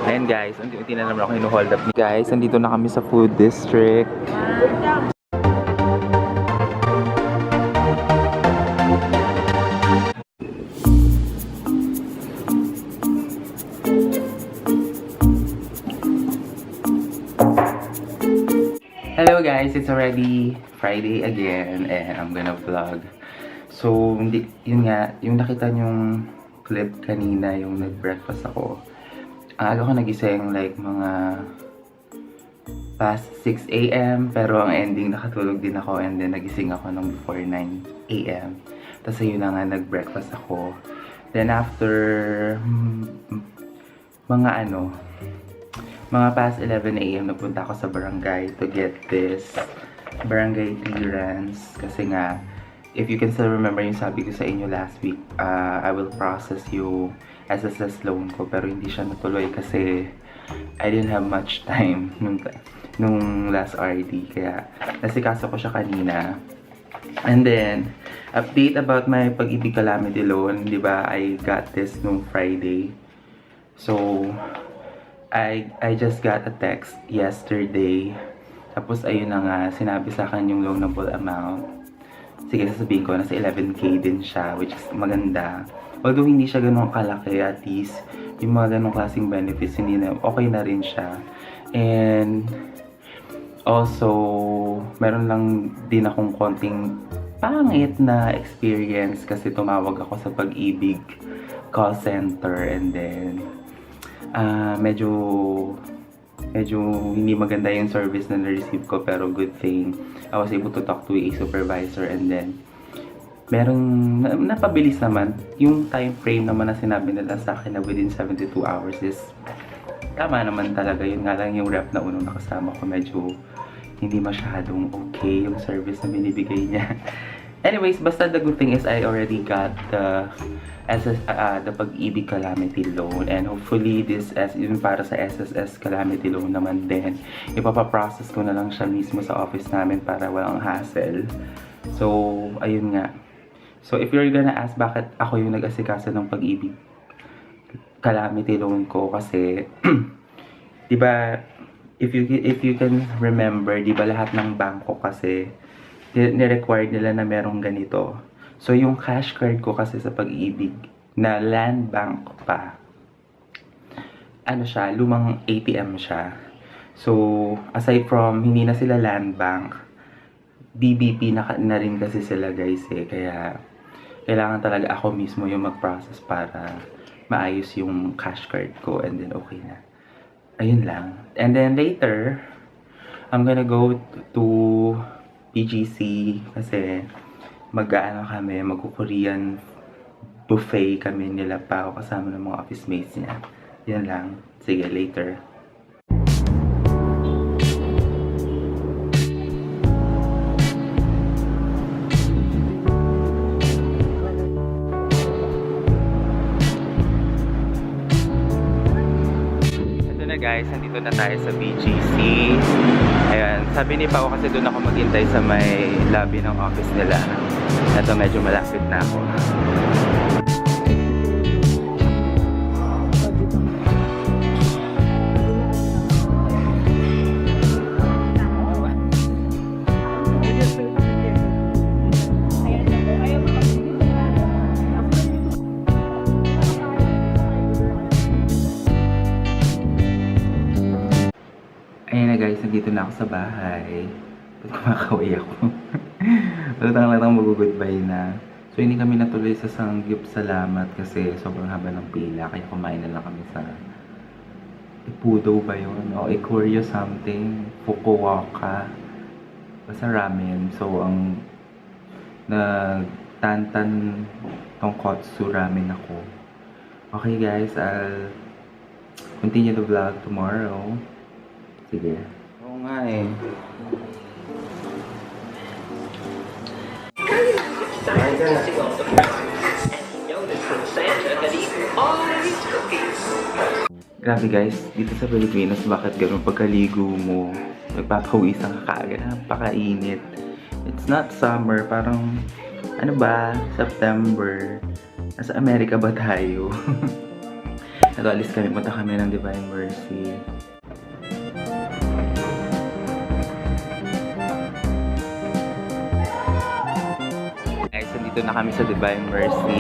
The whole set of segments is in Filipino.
Ayan guys, unti-unti na naman ako hold up. Guys, nandito na kami sa food district. Hello guys, it's already Friday again and I'm gonna vlog. So, yun nga, yung nakita nyong clip kanina, yung nag-breakfast ako. Ang aga ko nagising like mga past 6 AM, pero ang ending nakatulog din ako and then nagising ako ng before 9 AM. Tapos ayun na nga, nag-breakfast ako. Then after mga past 11 AM, nagpunta ako sa barangay to get this barangay clearance. Kasi nga, if you can still remember yung sabi ko sa inyo last week, I will process yung SSS loan ko. Pero hindi siya natuloy kasi I didn't have much time nung last RD. Kaya nasikaso ko siya kanina. And then, update about my pag-ibig calamity loan. Diba, I got this nung Friday. So, I just got a text yesterday. Tapos ayun na nga, sinabi sa akin yung loanable amount. Sige, sasabihin ko, nasa 11K din siya, which is maganda. Although hindi siya ganun kalaki, at least yung mga ganung klaseng benefits, hindi na, okay na rin siya. And also, meron lang din akong konting pangit na experience kasi tumawag ako sa Pag-ibig call center and then medyo hindi maganda yung service na na-receive ko, pero good thing I was able to talk to a supervisor and then napabilis naman yung time frame naman na sinabi nila sa akin na within 72 hours is tama naman talaga. Yun nga lang, yung rep na unang nakasama ko medyo hindi masyadong okay yung service na binibigay niya. Anyways, basta the good thing is I already got the Pag-ibig calamity loan, and hopefully this yung para sa SSS calamity loan naman din, ipapaprocess ko na lang siya mismo sa office namin para walang hassle. So ayun nga. So if you're gonna ask bakit ako yung nag-asikaso ng Pag-ibig calamity loan ko, kasi diba, if you can remember, diba lahat ng bangko kasi ni-required nila na merong ganito. So, yung cash card ko kasi sa Pag-ibig na land bank pa, ano siya, lumang ATM siya. So, aside from hindi na sila land bank, BBP na rin kasi sila guys eh. Kaya, kailangan talaga ako mismo yung mag-process para maayos yung cash card ko and then okay na. Ayun lang. And then later, I'm gonna go to PGC kasi mag-Korean buffet kami nila pa ako kasama ng mga office mates niya. Yan lang. Sige, later. Ito na guys, nandito na tayo sa BGC. Ayan, sabi ni Pao kasi doon ako maghintay sa may lobby ng office nila. Ito, medyo malapit na ako. Ayan na guys, nandito na ako sa bahay. Ba't kumakaway ako? Latang-latang mag-goodbye na. So hindi kami natuloy sa Sanggip Salamat kasi sobrang haba ng pila. Kaya kumain na lang kami sa Ipudo ba yun? O Ikorio something. Fukuoka. Basta ramen. So ang nagtantan tonkotsu ramen ako. Okay guys, I'll continue the vlog tomorrow. Sige. Oo nga eh. Grabe guys, dito sa Pilipinas, bakit ganun pagkaligo mo, nagpapawisan ka kaagad, napakainit. It's not summer, parang, ano ba, September. Nasa Amerika ba tayo? Nag-alis kami, punta kami ng Divine Mercy. Guys, nandito na kami sa Divine Mercy.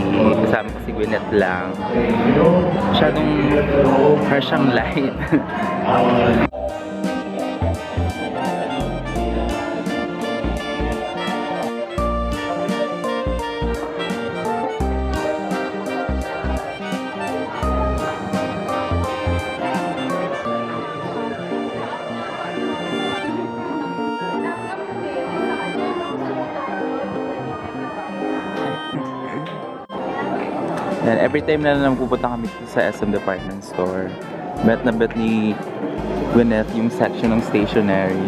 Kasama ko si Gwyneth lang. Masyadong fresh ang light. And every time na lang pupunta kami sa SM Department Store, bet na bet ni Gwyneth yung section ng stationery.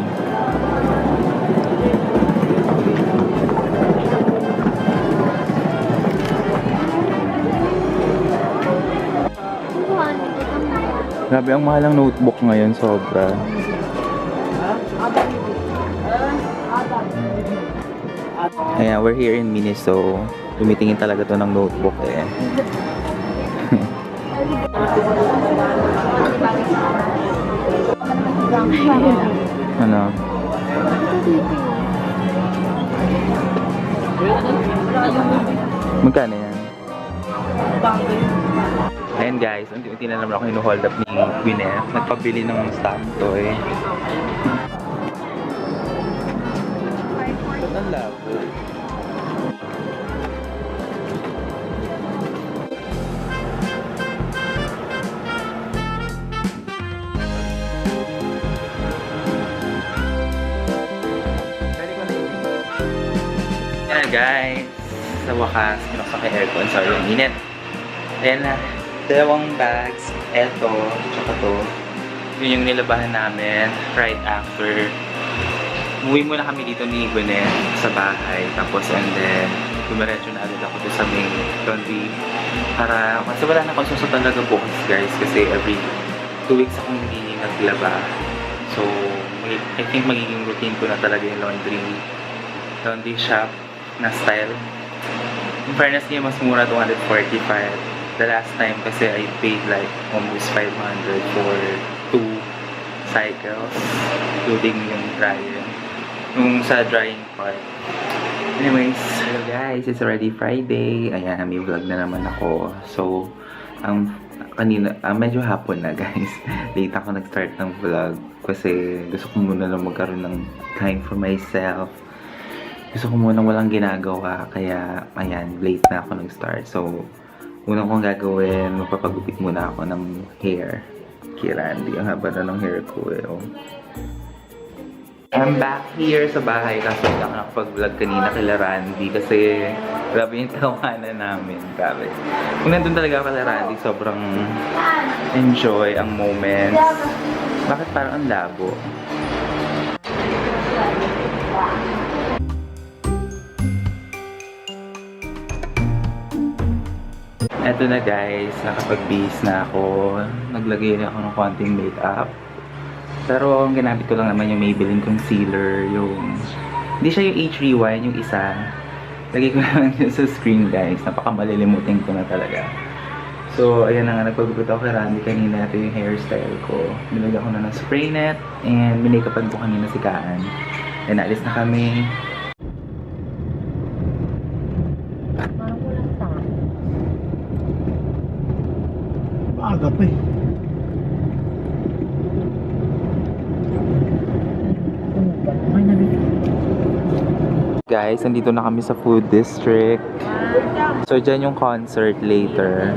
Grabe, ang mahal ang notebook ngayon, sobra. Ayan, we're here in Miniso. Tumitingin talaga to ng notebook eh. Ano? Magkano yan? Ayan guys, unti-unti na naman ako hold up ni Gwyneth. Nagpabili ng stamp toy. Ba't ang labo? Ayan guys, sa wakas, pinaksak yung aircon. Sorry, yung init. Ayan na, dalawang bags. Eto, tsaka to. Yun yung nilabahan namin right after. Umuwi muna kami dito ni Gwyneth sa bahay. Tapos and then, dumiretso na agad ako sa main laundry. Para, kasi wala na akong susunod talaga bukas guys. Kasi every 2 weeks akong hindi naglaba. So, I think magiging routine ko na talaga yung laundry shop na style. In fairness niya, mas mura 245. The last time kasi I paid like almost 500 for 2 cycles, including yung dryer, yung sa drying part. Anyways, hello guys, it's already Friday. Ayan, may vlog na naman ako. So, kanina, medyo hapon na guys. Late ako nag-start ng vlog kasi gusto ko muna lang magkaroon ng time for myself. Gusto ko muna walang ginagawa, kaya ayan, late na ako nag-start. So, unang kong gagawin, magpapagupit muna ako ng hair. Kay Randy, ang haba na ng hair ko eh. Oh. I'm back here sa bahay kasi hindi ako nakapag-vlog kanina kay Randy kasi grabe yung tawanan namin. Grabe. Kung nandun talaga kay Randy, sobrang enjoy ang moments. Bakit parang ang labo? Eto na guys, nakapag-base na ako. Naglagay na ako ng konting makeup. Pero ang ginamit ko lang naman yung Maybelline concealer, yung... Hindi siya yung Age Rewind, yung isa. Lagay ko naman yun sa screen guys. Napakamalilimutin ko na talaga. So, ayan na nga, nagpagupit ako kay Randy kanina. Ito yung hairstyle ko. Binagay ko na ng spray net and minakapan ko kanina si Kaan. And alis na kami. Aga pa eh. Guys, nandito na kami sa food district. So, dyan yung concert later.